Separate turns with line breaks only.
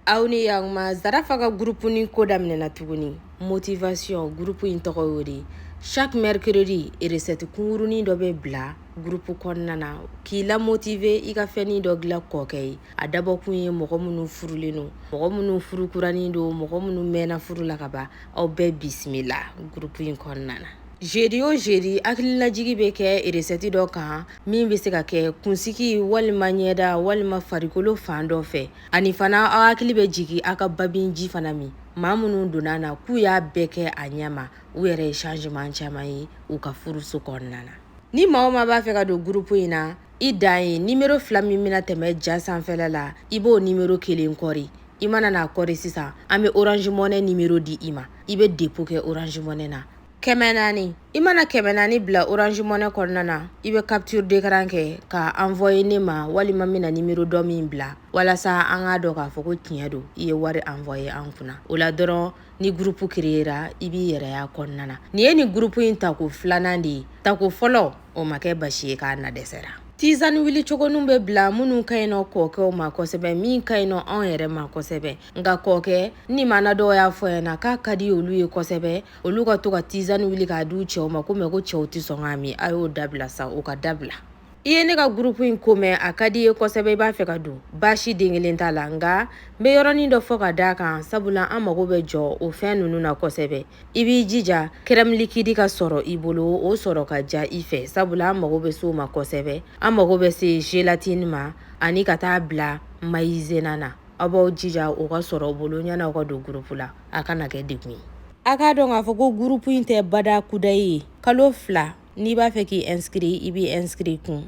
aw ni yang ma Zarafa ka groupe ni ko daminɛna tuguni motivation groupe in tɔgɔ y'o de chaque mercredi recette kungurunin dɔ bɛ bila groupe kɔnɔna na k'i la motiver i ka fɛnnin dɔ dilan kɔkɛ ye a dabɔkun ye mɔgɔ minnu furulen don mɔgɔ minnu furukuranin don mɔgɔ minnu mɛnna furu la ka ban aw bɛɛ bisimila groupe in kɔnɔna na jeudi o jeudi hakililajigi bɛ kɛ recette dɔ kan min bɛ se ka kɛ kunsigi walima ɲɛda walima farikolo fan dɔ fɛ ani fana aw hakili bɛ jigi aw ka babinji fana min maa minnu donna na k'u y'a bɛɛ kɛ a ɲɛma u yɛrɛ ye changement caman ye u ka furuso kɔnɔna na ni maa o maa b'a fɛ ka don groupe in na i dan ye numéro 2 min bɛna tɛmɛ ja sanfɛla la i b'o numéro 1 kɔri i mana n'a kɔri sisan an bɛ orange money numéro di i ma i bɛ dépôt kɛ orange money na 400 i mana 400 bila orange money kɔnɔna na i bɛ capture d'écran kɛ ka envoyer ne ma walima mina numéro dɔ min bila walasa an k'a dɔn k'a fɔ ko tiɲɛ don i ye wari envoyer an kunna o la dɔrɔn ni groupe créera i b'i yɛrɛ y'a kɔnɔna na nin ye nin groupe in tako filanan de ye tako fɔlɔ o ma kɛ basi ye k'a na dɛsɛra tisane wili cogoninw bɛ bila minnu ka ɲi nɔ kɔkɛw ma kosɛbɛ min ka ɲi nɔ anw yɛrɛ ma kosɛbɛ nka kɔkɛ ni mana dɔw y'a fɔ ɲɛna k'a ka di olu ye kosɛbɛ olu ka to ka tisane wili k'a di cɛw ma ko mɛ ko cɛw tɛ sɔn k'a min a y'o dabila sa o ka dabila i ye ne ka groupe in ko mɛn a ka di ye kosɛbɛ i b'a fɛ ka don baasi den kelen t'a la nka n bɛ yɔrɔnin dɔ fɔ ka d'a kan sabula an mago bɛ jɔ o fɛn ninnu na kosɛbɛ i b'i jija crème liquide ka sɔrɔ i bolo o sɔrɔ ka ja i fɛ sabula an mago bɛ se o ma kosɛbɛ an mago bɛ se gélatine ma ani ka taa bila maïzena na aw b'aw jija o ka sɔrɔ o bolo ɲani aw ka don groupe la a kana kɛ degun ye a k'a dɔn k'a fɔ ko groupe in tɛ bada kudayi ye kalo 2 n'i b'a fɛ k'i inscrit i b'i inscrit kun